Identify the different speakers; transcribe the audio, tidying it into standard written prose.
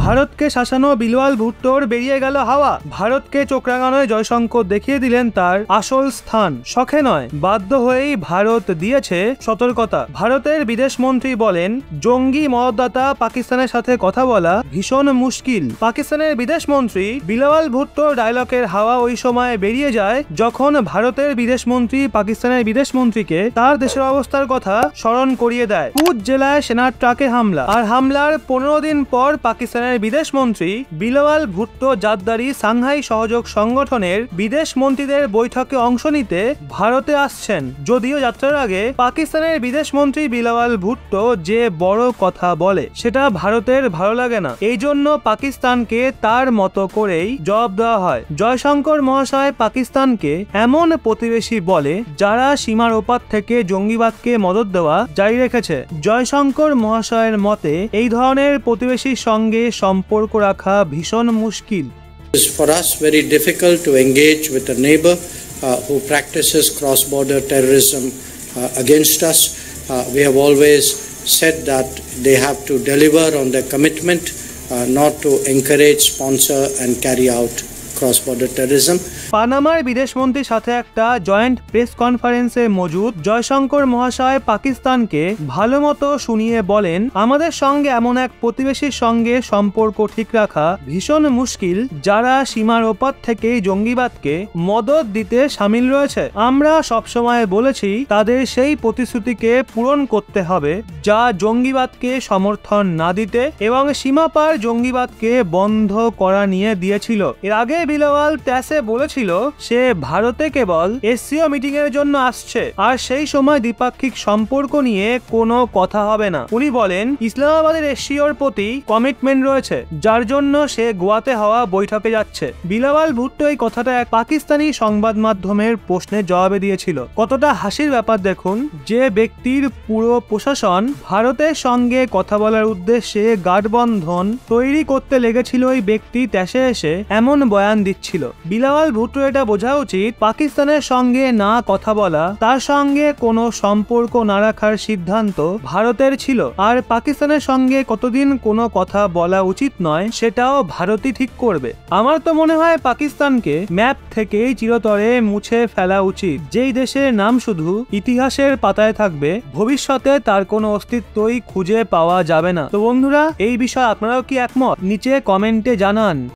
Speaker 1: ভারতকে শাসানো বিলওয়াল ভুট্টোর বেরিয়ে গেল হাওয়া। ভারতকে চোখ রাঙানোয় জয়শঙ্কর দেখিয়ে দিলেন তার আসল স্থান। শখে নয়, বাধ্য হয়েই ভারত দিয়েছে সতর্কতা। ভারতের বিদেশমন্ত্রী বলেন, জঙ্গি মদতদাতা পাকিস্তানের সাথে কথা বলা ভীষণ মুশকিল। পাকিস্তানের বিদেশমন্ত্রী বিলওয়াল ভুট্টোর ডায়লগের হাওয়া ওই সময় বেরিয়ে যায় যখন ভারতের বিদেশমন্ত্রী পাকিস্তানের বিদেশমন্ত্রীকে তার দেশের অবস্থার কথা স্মরণ করিয়ে দেয়। পুঞ্চ জেলায় সেনার ট্রাকে হামলা, আর হামলার 15 দিন পর পাকিস্তানের বিদেশমন্ত্রী বিলওয়াল ভুট্টো জাদ্দারি সাংহাই সহযোগ সংগঠনের বিদেশমন্ত্রীদের বৈঠকে অংশ নিতে ভারতে আসছেন। যদিও যাত্রার আগে পাকিস্তানের বিদেশমন্ত্রী বিলওয়াল ভুট্টো যে বড় কথা বলে সেটা ভারতের ভালো লাগে না, এই জন্য পাকিস্তানকে তার মতো করেই জবাব দেওয়া হয়। জয়শঙ্কর মহাশয় পাকিস্তানকে এমন প্রতিবেশী বলে যারা সীমার ওপার থেকে জঙ্গিবাদকে মদত দেওয়া জারি রেখেছে। জয়শঙ্কর মহাশয়ের মতে এই ধরনের প্রতিবেশীর সঙ্গে সম্পর্ক রাখা ভীষণ মুশকিল।
Speaker 2: It's for us very difficult to engage with a neighbor who practices cross-border terrorism against us. We have always said that they have to deliver on their commitment not to encourage, sponsor and carry out cross-border terrorism.
Speaker 1: পানামার বিদেশমন্ত্রীর সাথে একটা joint press কনফারেন্সে মজুদ জয়শঙ্কর মহাশয় পাকিস্তানকে ভালো মতো শুনিয়ে বলেন, আমাদের সঙ্গে এমন এক প্রতিবেশীর সঙ্গে সম্পর্ক ঠিক রাখা ভীষণ মুশকিল যারা সীমার ওপার থেকে জঙ্গিবাদকে মদত দিতে সামিল রয়েছে। আমরা সবসময় বলেছি তাদের সেই প্রতিশ্রুতিকে পূরণ করতে হবে যা জঙ্গিবাদকে সমর্থন না দিতে এবং সীমাপার জঙ্গিবাদকে বন্ধ করা নিয়ে দিয়েছিল। এর আগে বিলওয়াল ট্যাসে বলেছিল সে ভারতে কেবল এসসিও মিটিং এর জন্য আসছে আর সেই সময় দ্বিপাক্ষিক সম্পর্ক নিয়ে কোনো কথা হবে না। উনি বলেন ইসলামাবাদের এসসিওর প্রতি কমিটমেন্ট রয়েছে যার জন্য সে গোয়াতে হওয়া বৈঠকে যাচ্ছে। বিলওয়াল ভুট্টো এই কথাটা এক পাকিস্তানি সংবাদ মাধ্যমের প্রশ্নের জবাবে দিয়েছিল। কতটা হাসির ব্যাপার দেখুন, যে ব্যক্তির পুরো প্রশাসন ভারতের সঙ্গে কথা বলার উদ্দেশ্যে গাঠবন্ধন তৈরি করতে লেগেছিল, ওই ব্যক্তি ট্যাসে এসে এমন বয়ান দিচ্ছিল। বিলওয়াল ভুট্টো এটা বোঝা উচিত পাকিস্তানের সঙ্গে না কথা বলা, তার সঙ্গে কোনো সম্পর্ক না রাখার সিদ্ধান্ত ভারতের ছিল, আর পাকিস্তানের সঙ্গে কতদিন কোনো কথা বলা উচিত নয় সেটাও ভারতই ঠিক করবে। আমার তো মনে হয় পাকিস্তানকে ম্যাপ থেকেই চিরতরে মুছে ফেলা উচিত। যেই দেশের নাম শুধু ইতিহাসের পাতায় থাকবে, ভবিষ্যতে তার কোনো অস্তিত্বই খুঁজে পাওয়া যাবে না। তো বন্ধুরা, এই বিষয়ে আপনারাও কি একমত? নিচে কমেন্টে জানান।